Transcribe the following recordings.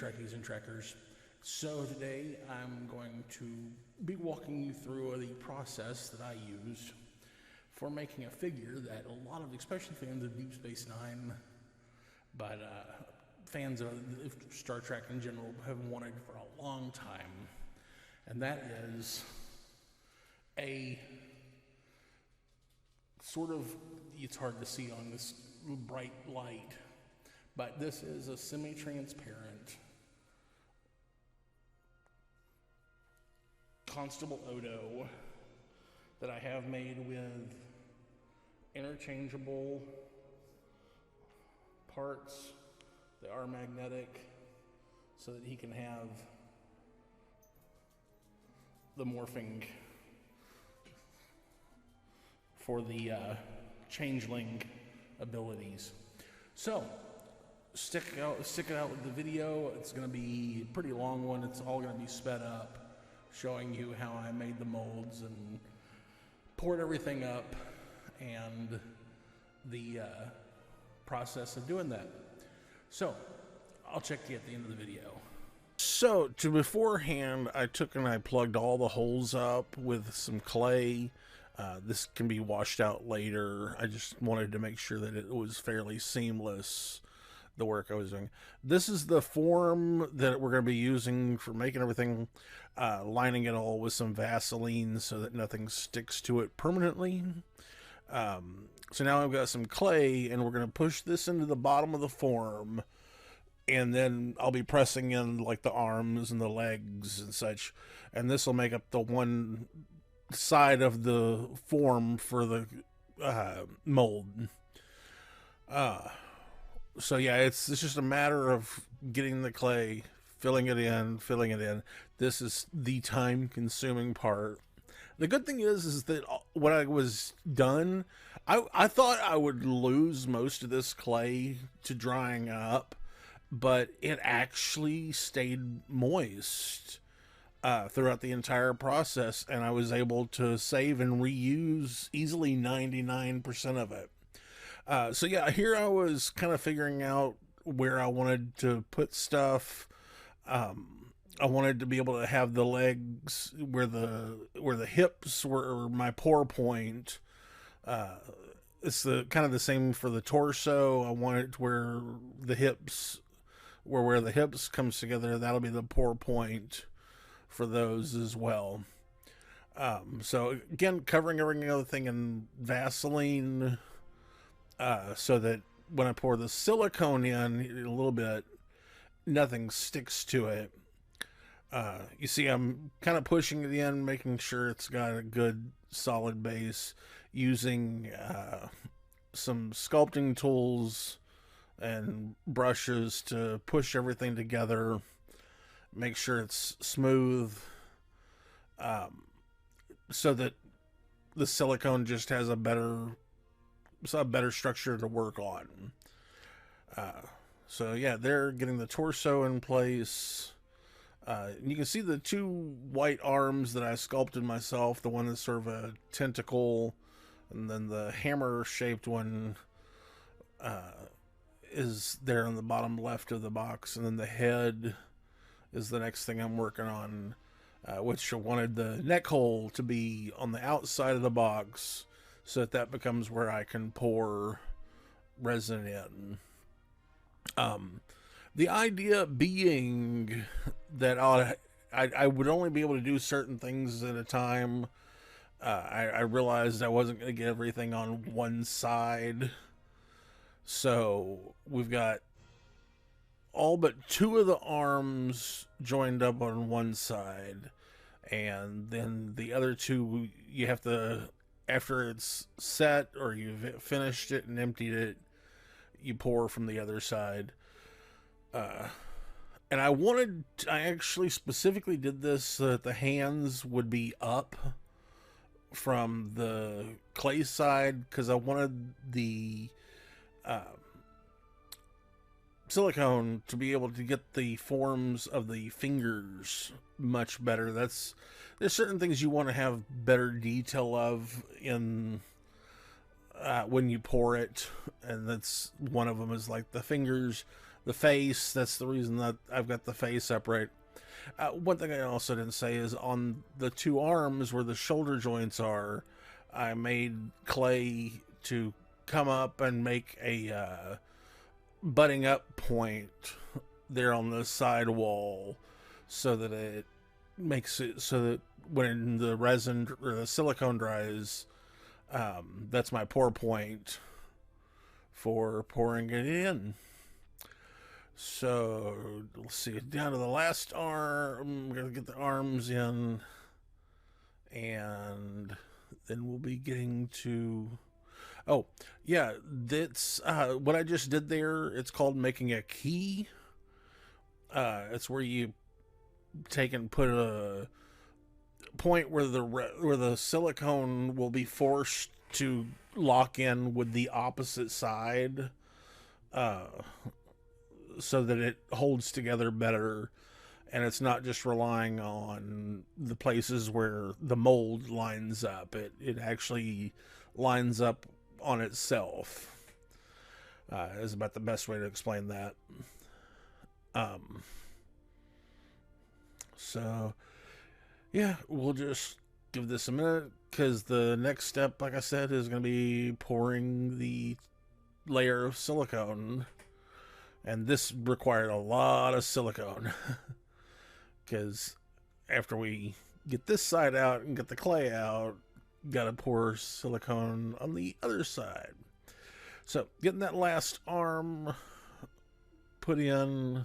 Trekkies and Trekkers. So today I'm going to be walking you through the process that I use for making a figure that a lot of, especially fans of Deep Space Nine, but fans of Star Trek in general, have wanted for a long time. And that is a sort of, it's hard to see on this bright light, but this is a semi-transparent Constable Odo that I have made with interchangeable parts that are magnetic so that he can have the morphing for the changeling abilities. So stick it out with the video. It's going to be a pretty long one. It's all going to be sped up, showing you how I made the molds and poured everything up and the process of doing that. So I'll check you at the end of the video. So to beforehand, I took and I plugged all the holes up with some clay. This can be washed out later. I just wanted to make sure that it was fairly seamless, the work I was doing. This is the form that we're going to be using for making everything, lining it all with some Vaseline so that nothing sticks to it permanently. So now I've got some clay, and we're going to push this into the bottom of the form, and then I'll be pressing in like the arms and the legs and such, and this will make up the one side of the form for the mold. So yeah, it's just a matter of getting the clay, filling it in. This is the time-consuming part. The good thing is that when I was done, I thought I would lose most of this clay to drying up, but it actually stayed moist throughout the entire process, and I was able to save and reuse easily 99% of it. So yeah, here I was kind of figuring out where I wanted to put stuff. I wanted to be able to have the legs where the hips were my pour point. It's the kind of the same for the torso. I want it where the hips, where the hips comes together. That'll be the pour point for those as well. So again, covering everything in Vaseline, so that when I pour the silicone in a little bit, nothing sticks to it. You see, I'm kind of pushing it in, making sure it's got a good solid base, using some sculpting tools and brushes to push everything together, make sure it's smooth, so that the silicone just has a better structure to work on. So yeah, they're getting the torso in place. You can see the two white arms that I sculpted myself, the one that's sort of a tentacle, and then the hammer-shaped one is there on the bottom left of the box, and then the head is the next thing I'm working on, which I wanted the neck hole to be on the outside of the box, so that becomes where I can pour resin in. The idea being that I would only be able to do certain things at a time. I realized I wasn't going to get everything on one side. So we've got all but two of the arms joined up on one side. And then the other two, you have to, after it's set or you've finished it and emptied it, you pour from the other side. And I actually specifically did this so that the hands would be up from the clay side, because I wanted the silicone to be able to get the forms of the fingers much better. There's certain things you want to have better detail of in when you pour it, and that's one of them is like the fingers. the face. That's the reason that I've got the face upright. One thing I also didn't say is on the two arms where the shoulder joints are, I made clay to come up and make a butting up point there on the side wall, so that it makes it so that when the resin or the silicone dries, that's my pour point for pouring it in. So let's see, down to the last arm. We're gonna get the arms in, and then we'll be getting to. Oh yeah, that's what I just did there. It's called making a key. It's where you take and put a point where the silicone will be forced to lock in with the opposite side, so that it holds together better, and it's not just relying on the places where the mold lines up. It actually lines up on itself. Is about the best way to explain that. So yeah, we'll just give this a minute, because the next step, like I said, is going to be pouring the layer of silicone. And this required a lot of silicone, because after we get this side out and get the clay out, gotta pour silicone on the other side. So getting that last arm put in,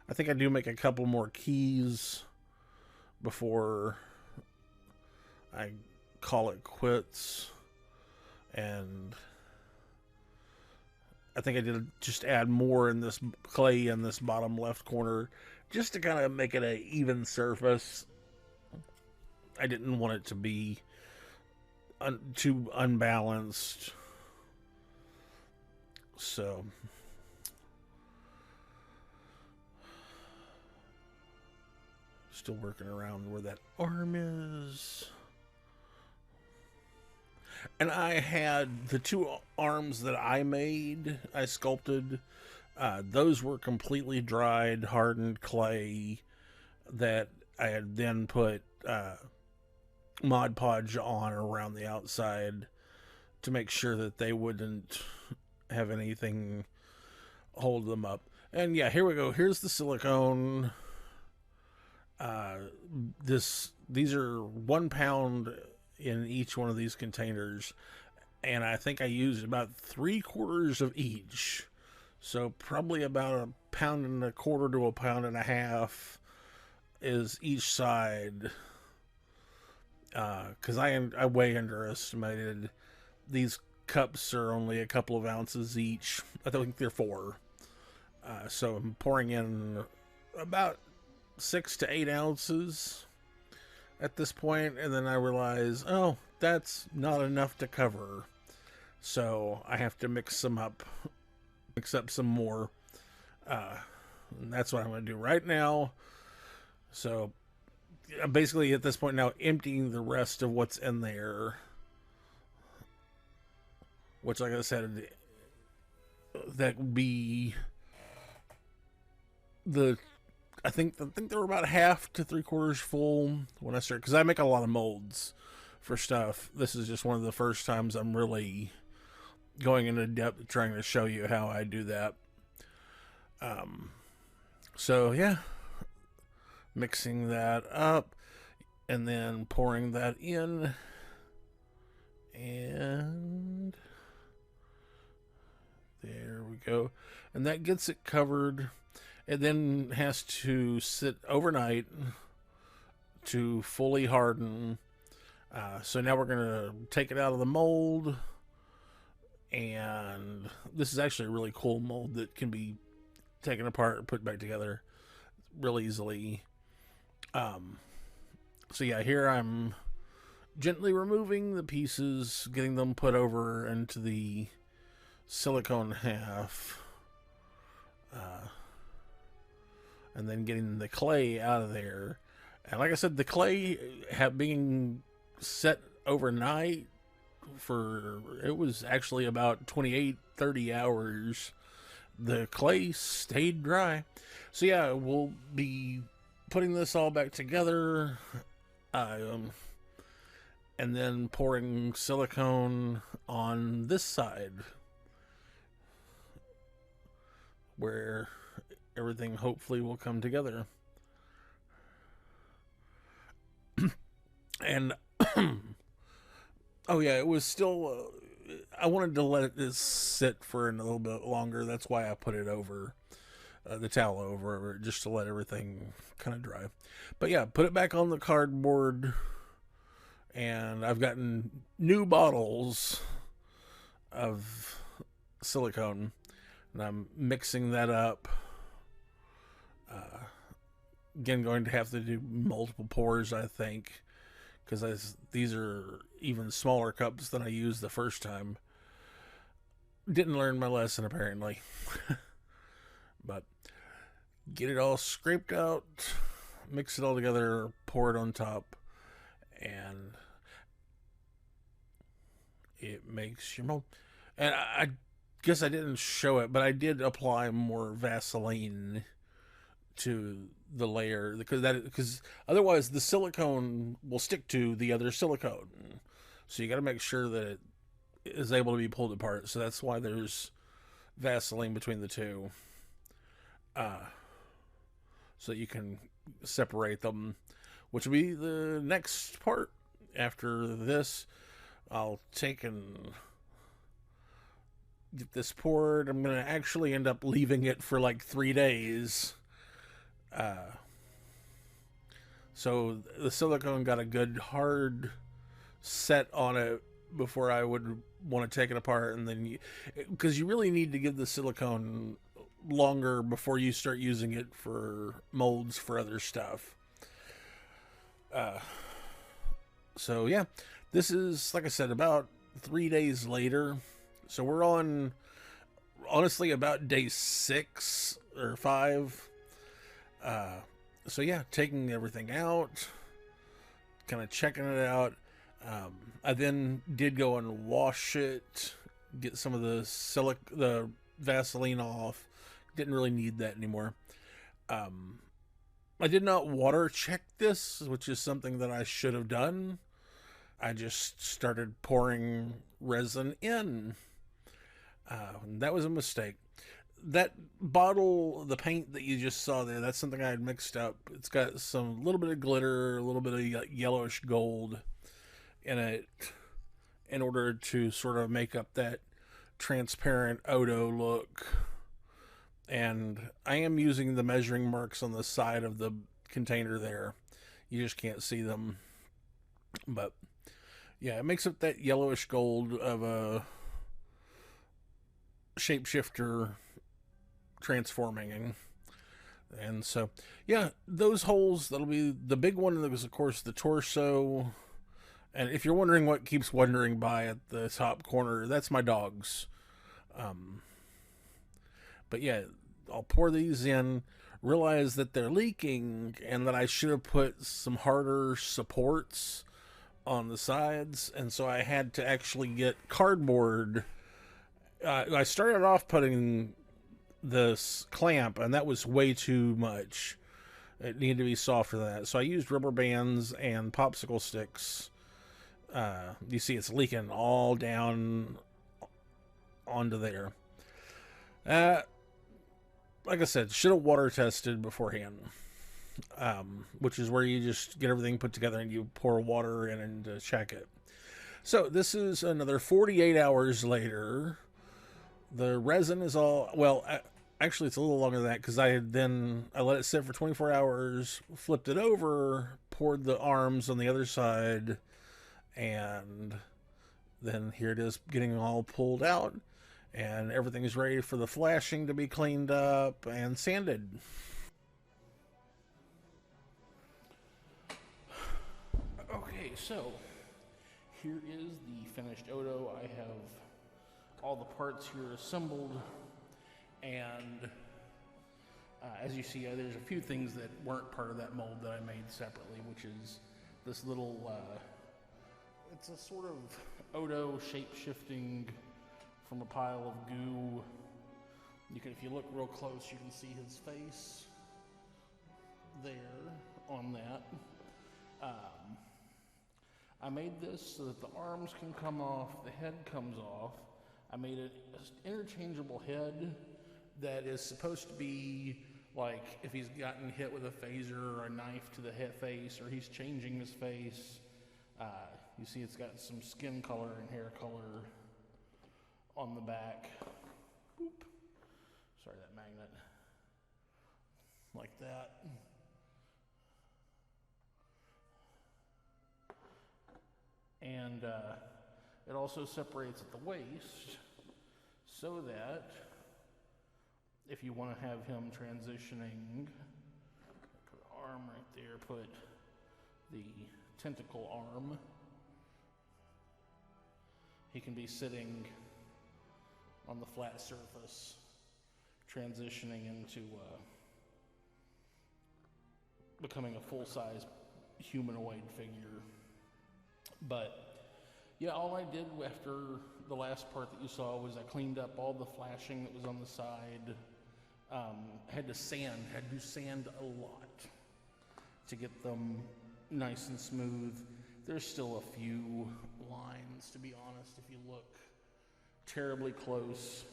I think I do make a couple more keys before I call it quits. And I think I did just add more in this clay in this bottom left corner, just to kind of make it an even surface. I didn't want it to be too unbalanced. So still working around where that arm is. And I had the two arms that I made, I sculpted. Those were completely dried, hardened clay that I had then put Mod Podge on around the outside to make sure that they wouldn't have anything hold them up. And yeah, here we go. Here's the silicone. These are 1 pound in each one of these containers, and I think I used about 3/4 of each, so probably about 1.25 pounds to 1.5 pounds is each side, because I way underestimated. These cups are only a couple of ounces each. I think they're 4, so I'm pouring in about 6 to 8 ounces at this point, and then I realize, oh, that's not enough to cover, so I have to mix up some more, and that's what I'm going to do right now. So I'm basically at this point now emptying the rest of what's in there, which, like I said, that would be I think they were about 1/2 to 3/4 full when I started, because I make a lot of molds for stuff. This is just one of the first times I'm really going into depth trying to show you how I do that. So yeah, mixing that up and then pouring that in, and there we go. And that gets it covered. It then has to sit overnight to fully harden. So now we're going to take it out of the mold. And this is actually a really cool mold that can be taken apart and put back together real easily. So yeah, here I'm gently removing the pieces, getting them put over into the silicone half. And then getting the clay out of there. And like I said, the clay being set overnight it was actually about 28-30 hours the clay stayed dry. So yeah, we'll be putting this all back together, and then pouring silicone on this side where everything hopefully will come together. And oh yeah, it was still I wanted to let it sit for a little bit longer. That's why I put it over the towel over, just to let everything kind of dry. But yeah, put it back on the cardboard, and I've gotten new bottles of silicone, and I'm mixing that up. Again, going to have to do multiple pours, I think, because these are even smaller cups than I used the first time. Didn't learn my lesson, apparently. But get it all scraped out, mix it all together, pour it on top, and it makes your mold. And I guess I didn't show it, but I did apply more Vaseline to the layer, because otherwise the silicone will stick to the other silicone. So you got to make sure that it is able to be pulled apart. So that's why there's Vaseline between the two, so you can separate them, which will be the next part. After this, I'll take and get this poured. I'm gonna actually end up leaving it for like 3 days. So the silicone got a good hard set on it before I would want to take it apart, and then because you really need to give the silicone longer before you start using it for molds for other stuff. So yeah, this is, like I said, about 3 days later. So we're on, honestly, about day 6 or 5. So yeah, taking everything out, kind of checking it out. I then did go and wash it, get some of the Vaseline off. Didn't really need that anymore. I did not water check this, which is something that I should have done. I just started pouring resin in. That was a mistake. That bottle, the paint that you just saw there, that's something I had mixed up. It's got some little bit of glitter, a little bit of yellowish gold in it, in order to sort of make up that transparent Odo look. And I am using the measuring marks on the side of the container there. You just can't see them. But yeah, it makes up that yellowish gold of a shapeshifter transforming. And so yeah, those holes, that'll be the big one. That was, of course, the torso. And if you're wondering what keeps wandering by at the top corner, that's my dogs. But yeah, I'll pour these in, realize that they're leaking, and that I should have put some harder supports on the sides. And so I had to actually get cardboard. I started off putting this clamp, and that was way too much. It needed to be softer than that. So I used rubber bands and popsicle sticks. You see it's leaking all down onto there. Like I said, should have water tested beforehand. Which is where you just get everything put together and you pour water in and check it. So this is another 48 hours later. The resin is all, well, actually it's a little longer than that, because I let it sit for 24 hours, flipped it over, poured the arms on the other side, and then here it is getting all pulled out, and everything is ready for the flashing to be cleaned up and sanded. Okay, so here is the finished Odo. I have all the parts here assembled, and as you see, there's a few things that weren't part of that mold that I made separately, which is this little, it's a sort of Odo shape-shifting from a pile of goo. You if you look real close, you can see his face there on that. I made this so that the arms can come off, the head comes off. I made an interchangeable head that is supposed to be like if he's gotten hit with a phaser or a knife to the head face, or he's changing his face. You see it's got some skin color and hair color on the back. Oop. Sorry, that magnet. Like that. And it also separates at the waist so that if you want to have him transitioning, put the arm right there, put the tentacle arm, he can be sitting on the flat surface, transitioning into becoming a full-size humanoid figure. But yeah, all I did after the last part that you saw was I cleaned up all the flashing that was on the side. Had to do sand a lot to get them nice and smooth. There's still a few lines, to be honest, if you look terribly close,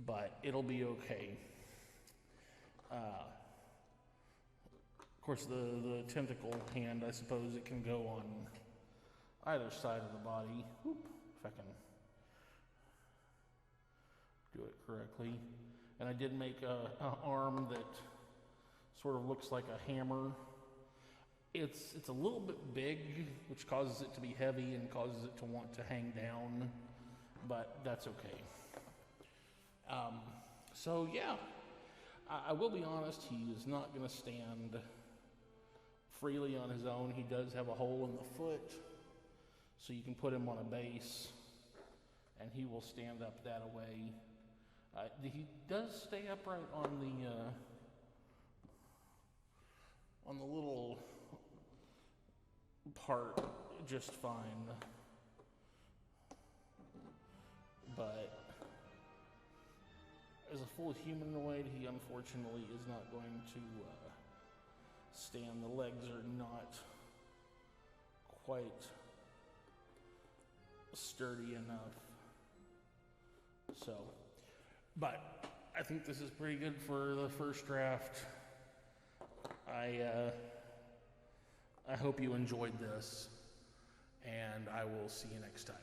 but it'll be okay. Of course, the tentacle hand, I suppose it can go on either side of the body. Whoop, if I can do it correctly. And I did make an arm that sort of looks like a hammer. It's a little bit big, which causes it to be heavy and causes it to want to hang down, but that's okay. So yeah, I will be honest, he is not going to stand freely on his own. He does have a hole in the foot, so you can put him on a base, and he will stand up that way. He does stay upright on the little part just fine, but as a full humanoid, he unfortunately is not going to stand. The legs are not quite sturdy enough. So, but I think this is pretty good for the first draft. I hope you enjoyed this, and I will see you next time.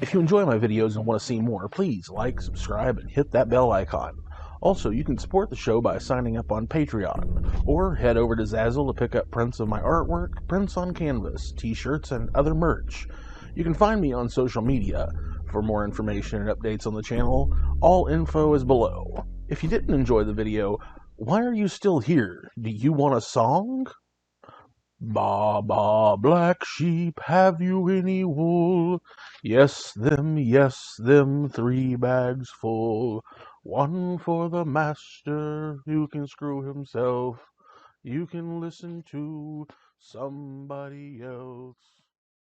If you enjoy my videos and want to see more, please like, subscribe, and hit that bell icon. Also, you can support the show by signing up on Patreon, or head over to Zazzle to pick up prints of my artwork, prints on canvas, t-shirts, and other merch. You can find me on social media. For more information and updates on the channel, all info is below. If you didn't enjoy the video, why are you still here? Do you want a song? Ba, ba, black sheep, have you any wool? Yes, them, 3 bags full. One for the master, who can screw himself. You can listen to somebody else.